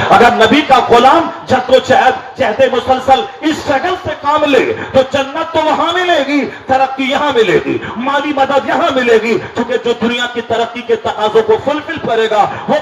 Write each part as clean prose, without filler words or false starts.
اگر نبی کا غلام جدوجہد جہد مسلسل اس اسٹرگل سے کام لے تو جنت تو وہاں ملے گی، ترقی یہاں ملے گی، مالی مدد یہاں ملے گی، کیونکہ جو دنیا کی ترقی کے تقاضوں کو فلفل کرے گا وہ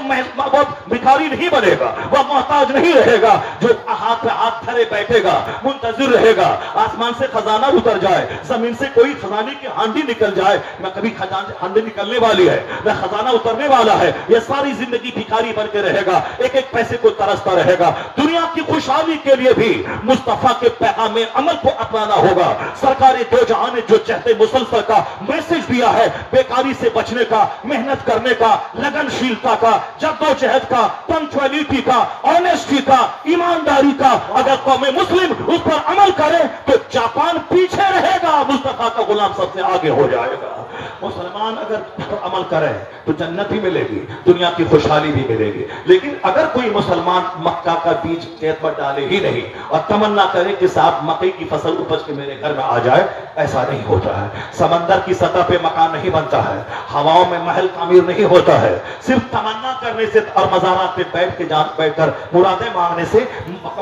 بھکاری نہیں بنے گا، وہ محتاج نہیں رہے گا، جو ہاتھ پہ ہاتھ دھرے بیٹھے گا، منتظر رہے گا آسمان سے خزانہ اتر جائے، زمین سے کوئی خزانے کی ہانڈی نکل جائے، میں کبھی ہانڈی نکلنے والی ہے، میں خزانہ اترنے والا ہے، یہ ساری زندگی بھکاری بن کے رہے گا، ایک ایک پیسے کو ترستا رہے گا۔ دنیا کی خوشحالی کے لیے بھی مصطفیٰ کے پیغام عمل کو اپنانا ہوگا۔ سرکار دو جہاں نے جو جہد مسلسل کا میسج دیا ہے، بیکاری سے بچنے کا، محنت کرنے کا، لگن شیلتا کا، جدوجہد کا، پنکچوئلٹی کا، آنیسٹی کا، ایمانداری کا، اگر قوم مسلم اس پر عمل کرے تو جاپان پیچھے رہے گا، مصطفیٰ کا غلام سب سے آگے ہو جائے گا۔ مسلمان اگر اس پر عمل کرے تو جنت بھی ملے گی، دنیا کی خوشحالی بھی ملے گی۔ لیکن اگر کوئی مسلمان مکہ کا بیج کھیت پر ڈالے ہی نہیں اور تمنا کرے کہ صاحب مکئی کی فصل اپج کے میرے گھر میں آ جائے، ایسا نہیں ہوتا ہے۔ سمندر کی سطح پہ مکان نہیں بنتا ہے، ہواؤں میں محل تعمیر نہیں ہوتا ہے، صرف تمنا کرنے سے اور مزارات پہ بیٹھ کر مرادیں مانگنے سے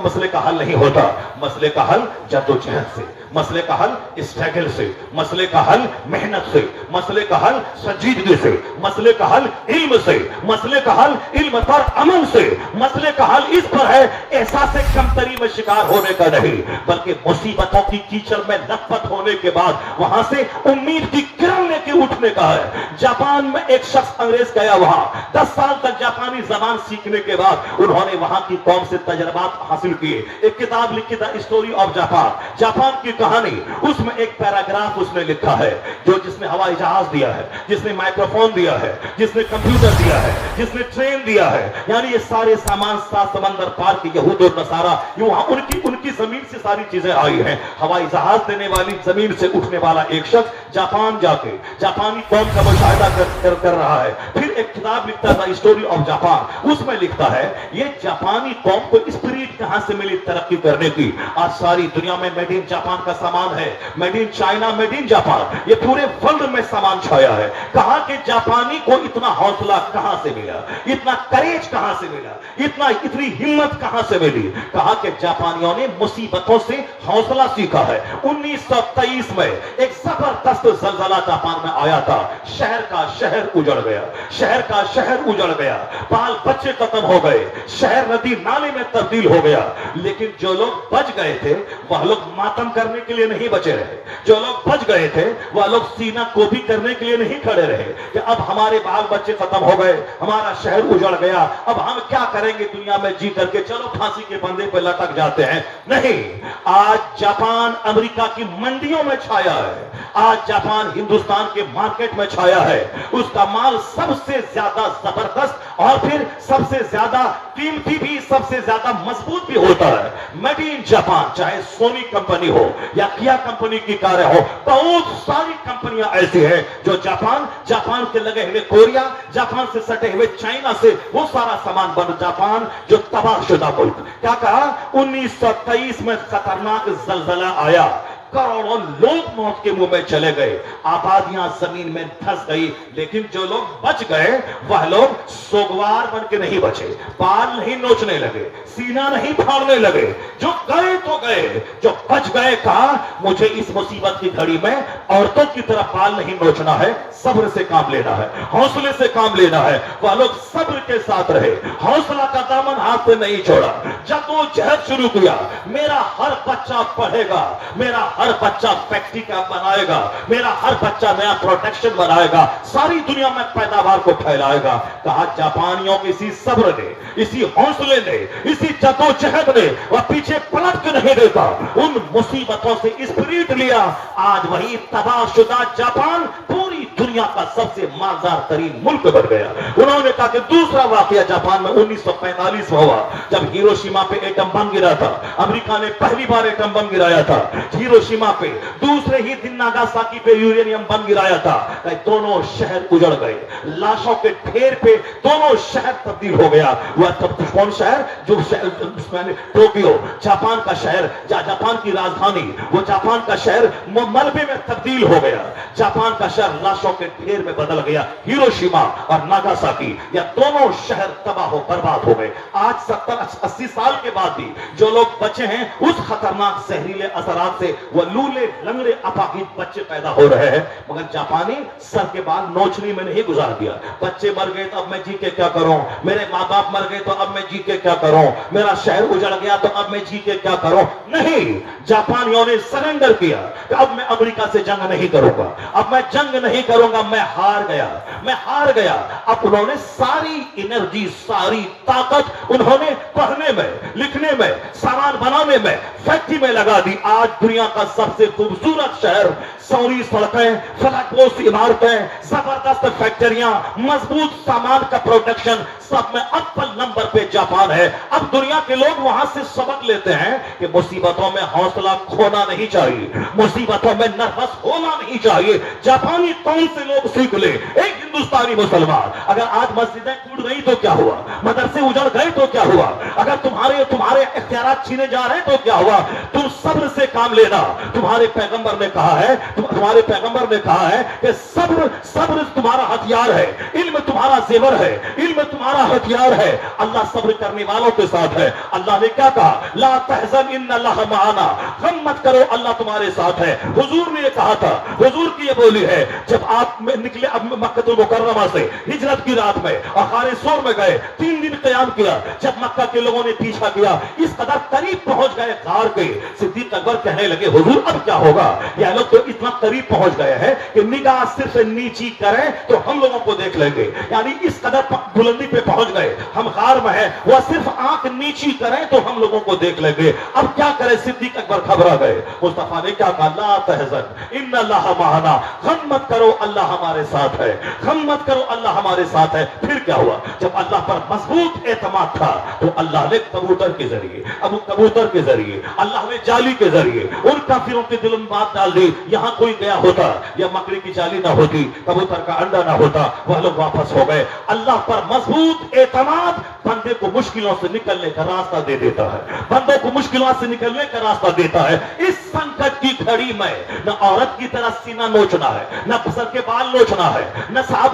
مسئلے کا حل نہیں ہوتا۔ مسئلے کا حل جدوجہد سے، مسئلے کا حل اسٹرگل سے، مسئلے کا حل محنت سے، مسئلے کا حل سنجیدگی سے، مسئلے کا حل علم سے، مسئلے کا حل علم پر عمل سے، مسئلے کا حل اس پر ہے احساس کمتری میں شکار ہونے کا نہیں، بلکہ مصیبتوں کی کیچڑ میں لت پت ہونے کے بعد وہاں سے امید کی کرن لے کے اٹھنے کا ہے۔ جاپان میں ایک شخص انگریز گیا، وہاں 10 سال تک جاپانی زبان سیکھنے کے بعد انہوں نے وہاں کی قوم سے تجربات حاصل کیے، ایک کتاب لکھی تھا اسٹوری آف جاپان، جاپان کی کہانی۔ اس میں ایک پیراگراف اس نے لکھا ہے، جس نے ہوائی جہاز دیا ہے، جس نے مائکروفون دیا ہے، جس نے کمپیوٹر دیا ہے، جس نے ٹرین دیا ہے، یعنی یہ سارے سامان سات سمندر پار کے یہود اور نصارہ ان کی زمین سے ساری چیزیں آئی ہیں۔ ہوائی جہاز دینے والی زمین سے اٹھنے والا ایک شخص جاپان جا کے جاپانی قوم کا مشاہدہ کر رہا ہے، پھر ایک کتاب لکھتا تھا اسٹوری آف جاپان، اس میں لکھتا ہے یہ جاپانی قوم کو اسپرٹ کہاں سے ملی ترقی کرنے کی۔ آج ساری دنیا میں میڈ ان جاپان کا سامان ہے، made in China, made in Japan, یہ پورے ورلڈ میں سامان چھایا ہے۔ کہا کہ جاپانی کو اتنا حوصلہ کہاں سے ملا، اتنا کریج کہاں سے ملا، اتنی ہمت کہاں سے ملی؟ کہا کہ جاپانیوں نے مصیبتوں سے حوصلہ سیکھا ہے۔ 1923 میں ایک زبردست زلزلہ جاپان میں آیا تھا، شہر کا شہر اجڑ گیا، شہر کا شہر اجڑ گیا، بال بچے ختم ہو گئے، شہر ندی نالے میں تبدیل ہو گیا۔ لیکن جو لوگ بچ گئے تھے وہ لوگ ماتم کرنے کے لیے نہیں بچے رہے، جو لوگ بچ گئے تھے وہ لوگ سینہ کوبی کرنے کے لیے نہیں کھڑے رہے کہ اب ہمارے بال بچے ختم ہو گئے، ہمارا شہر اجڑ گیا، اب ہم کیا کریں گے دنیا میں جی کر کے، چلو پھانسی کے پندے پہ لٹک جاتے ہیں۔ نہیں، آج جاپان امریکہ کی منڈیوں میں چھایا ہے، آج جاپان ہندوستان کے مارکیٹ میں چھایا ہے، اس کا مال سب سے زیادہ زبردست اور پھر سب سے زیادہ قیمتی بھی، سب سے زیادہ مضبوط بھی ہوتا ہے۔ میڈ ان جاپان، چاہے سونی کمپنی ہو یا کیا کمپنی کی کاریں ہو، بہت ساری کمپنیاں ایسی ہیں جو جاپان کے لگے ہوئے کوریا، جاپان سے سٹے ہوئے چائنا سے وہ سارا سامان بن، جاپان جو تباہ شدہ ملک۔ کیا کہا؟ 1923 میں خطرناک زلزلہ آیا، کروڑوں لوگ موت کے منہ میں چلے گئے، آبادیاں زمین میں دھس گئی، لیکن جو لوگ بچ گئے وہ لوگ سوگوار بن کے نہیں بچے، بال نہیں نوچنے لگے، سینہ نہیں پھاڑنے لگے، جو گئے تو گئے، جو بچ گئے کہا مجھے اس مصیبت کی گھڑی میں عورتوں کی طرح بال نہیں نوچنا ہے، صبر سے کام لینا ہے، حوصلے سے کام لینا ہے۔ وہ لوگ صبر کے ساتھ رہے، حوصلہ کا دامن ہاتھ سے نہیں چھوڑا، جدوجہد شروع کیا۔ میرا ہر بچہ پڑھے گا، میرا ہر بچہ فیکٹری کا بنائے گا، میرا ہر بچہ نیا پروڈکشن بنائے گا، ساری دنیا میں پیداوار کو پھیلائے گا۔ کہا جاپانیوں کے اسی صبر نے، اسی حوصلے نے، اسی جدوجہد نے وہ پیچھے پلٹ کے نہیں دیتا، ان مصیبتوں سے اسپرٹ لیا، آج وہی تباہ شدہ جاپان پوری دنیا کا سب سے مالدار ترین ملک بن گیا۔ انہوں نے کہا کہ دوسرا واقعہ جاپان میں 1945 میں ہوا، جب ہیروشیما پہ ایٹم بم گرا تھا، امریکہ نے پہلی بار ایٹم بم گرایا تھا ہیروشیما پہ، دوسرے ہی دن ناگاساکی پہ یورینیم بم گرایا تھا، دونوں شہر اجڑ گئے، لاشوں کے ڈھیر پہ دونوں شہر تبدیل ہو گیا۔ وہ کون شہر؟ جو ٹوکیو، جاپان کا شہر، جاپان کی راجدھانی، وہ جاپان کا شہر ملبے میں تبدیل ہو گیا، جاپان کا شہر لاشوں लाशों के ढेर में बदल गया। हिरोशिमा और नागासाकी, यह दोनों शहर तबाह हो बर्बाद हो गए। आज 70-80 साल के बाद भी जो लोग बचे हैं उस खतरनाक जहरीले असरात से वो लूले लंगड़े अपाहिज बच्चे पैदा हो रहे हैं। मगर जापानी सर के बाल नोचनी में नहीं गुजार दिया। बच्चे मर गए तो अब मैं जी के क्या करूं, मेरे माँ बाप मर गए तो अब मैं जी के क्या करूं, मेरा शहर उजड़ गया तो अब मैं जी के क्या करूं। नहीं, जापानियों ने सरेंडर किया कि अब मैं अमेरिका से जंग नहीं करूंगा, अब मैं जंग नहीं करूंगा, मैं हार गया, मैं हार गया। अब उन्होंने सारी एनर्जी, सारी ताकत उन्होंने पढ़ने में, लिखने में, सामान बनाने में, फैक्ट्री में लगा दी। आज दुनिया का सबसे खूबसूरत शहर, सौरी सड़कें, फलकपोश इमारतें, जबरदस्त फैक्ट्रियां, मजबूत सामान का प्रोडक्शन, सब में अव्वल नंबर पे जापान है। अब दुनिया के लोग वहां से सबक लेते हैं कि मुसीबतों में हौसला खोना नहीं चाहिए, मुसीबतों में नर्वस होना नहीं चाहिए। जापानी कौन से लोग सीख ले। एक हिंदुस्तानी मुसलमान, अगर आज मस्जिदें टूट गई तो क्या हुआ, मदरसे उजड़ गए तो क्या हुआ, अगर तुम्हारे इख्तियारात छीने जा रहे हैं तो क्या हुआ, तुम सब्र से काम लेना। तुम्हारे पैगंबर ने कहा है, तुम्हारे पैगंबर ने कहा है कि सब्र तुम्हारा हथियार है, इल्म तुम्हारा जेवर है, इल्म तुम्हारा हथियार है। अल्लाह सब्र करने वालों के साथ है। अल्लाह ने क्या कहा, ला तहज़न इन्नल्लाह मआना, गम मत करो, अल्लाह तुम्हारे साथ है। हुजूर ने ये कहा था, हुजूर की ये बोली है, जब आप निकले अब मक्का मुकर्रमा से हिजरत की रात में और गारे सोर में गए, 3 दिन क़याम किया। जब मक्का के लोगों ने पीछा किया, इस कदर करीब पहुंच गए गार के, सिद्दीक अकबर कहने लगे, हुजूर अब क्या होगा, ये लोग तो इतना करीब पहुंच गए हैं कि निगाह सिर्फ नीची करें तो हम लोगों को देख लेंगे। यानी इस कदर बुलंदी पे पहुंच गए, हम गार में हैं, वह सिर्फ आंख नीची करें तो हम लोगों को देख लेंगे। अब क्या करें, सिद्दीक अकबर घबरा गए। मुस्तफा ने क्या कहा, ला तहज़न इन्नल्लाह मअना, गम मत करो, अल्लाह हमारे साथ है, गम मत करो, अल्लाह हमारे साथ है। फिर क्या हुआ, जब अल्लाह पर मजबूत एतमाद था तो अल्लाह ने कबूतर के जरिए, अब कबूतर के जरिए, अल्लाह ने जाली के जरिए उन काफिरों के दिल में बात डाल दी। यहां कोई गया होता या मकड़ी की जाली ना होती, कबूतर का अंडा ना होता, वह लोग वापस हो गए। अल्लाह पर मजबूत एतमाद बंदे को मुश्किलों से निकलने का रास्ता दे देता है, बंदे को मुश्किलों से निकलने का रास्ता देता है। इस संकट की घड़ी में न औरत की तरह सीना नोचना है, न सर के बाल नोचना है, न साहब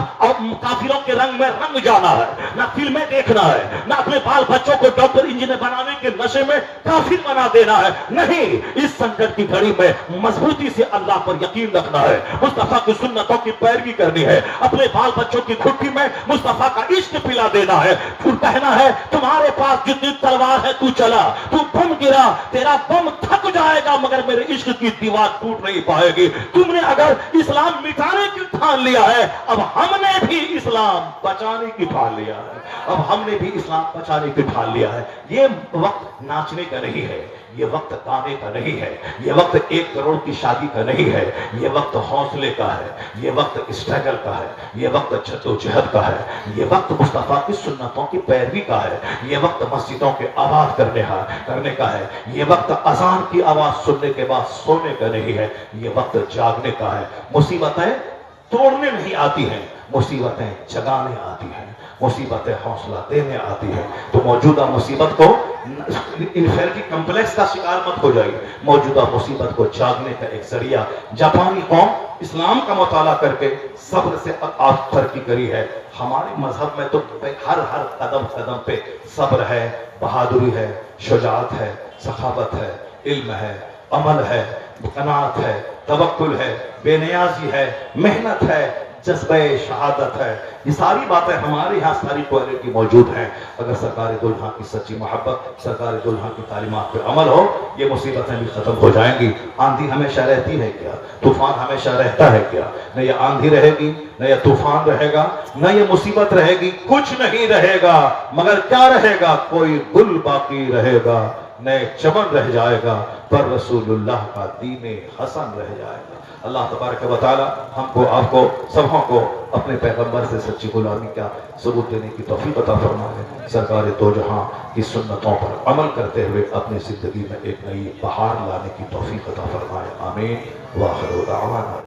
काफिरों के रंग में रंग जाना है, न फिल्में देखना है, न अपने बाल बच्चों को डॉक्टर इंजीनियर बनाने के नशे में काफिर बना देना है। नहीं, इस संकट की घड़ी में मजबूती से अल्लाह पर यकीन रखना है, मुस्तफा की सुन्नतों की पैरवी करनी है, अपने बाल बच्चों की घुट्टी में मुस्तफा का इश्क पिला देना है। फिर कहना है, तुम्हारे पास जितनी तलवार है तू चला, तू बम गिरा, तेरा बम थक जाएगा मगर मेरे इश्क की दीवार टूट नहीं पाएगी। तुमने अगर इस्लाम मिटाने की ठान लिया है, अब हमने भी इस्लाम बचाने की ठान लिया है, अब हमने भी इस्लाम बचाने की ठान लिया है। ये वक्त नाचने का नहीं है, ये वक्त गाने का नहीं है, ये वक्त 1 करोड़ की शादी का नहीं है, ये वक्त हौसले का है, ये वक्त स्ट्रगल का है, ये वक्त जद्दोजहद का है, ये वक्त मुस्तफा की सुन्नतों की पैरवी का है, ये वक्त मस्जिदों के आबाद करने का है, ये वक्त अजान की आवाज सुनने के बाद सोने का नहीं है, ये वक्त जागने का है। मुसीबतें तोड़ने नहीं आती हैं, मुसीबतें जगाने आती हैं, मुसीबतें हौसला देने आती है। तो मौजूदा मुसीबत को इन्फेरिटी कम्प्लेक्स का शिकार मत हो जाइए, मौजूदा मुसीबत को जागने का एक जरिया। जापानी कौम इस्लाम का मुताला करके सब्र से आज तरक्की करी है। हमारे मजहब में तो हर कदम कदम पे सब्र है, बहादुरी है, शुजाअत है, सखावत है, इल्म है, अमल है, कनात है, तवक्कुल है, बेनियाजी है, मेहनत है, जज्बे शहादत है। ये सारी बातें हमारे यहाँ सारी क्वालिटी मौजूद हैं। अगर सरकार दुल्हा की सच्ची मोहब्बत, सरकार दुल्हा की तालीमात पे अमल हो, ये मुसीबतें भी खत्म हो जाएंगी। आंधी हमेशा रहती है क्या, तूफान हमेशा रहता है क्या? न ये आंधी रहेगी, न ये तूफान रहेगा, न ये मुसीबत रहेगी, कुछ नहीं रहेगा। मगर क्या रहेगा? कोई गुल बाकी रहेगा, नए चमन रह जाएगा, पर रसूलुल्लाह का दीन हसन रह जाएगा। अल्लाह तबारक व तआला हमको, आपको, सबों को अपने पैगंबर से सच्ची गुलामी का सबूत देने की तौफीक अता फरमाए। सरकार दो जहां की सुन्नतों पर अमल करते हुए अपनी जिंदगी में एक नई बहार लाने की तौफीक अता फरमाए। आमीन। व आखिर दावाना।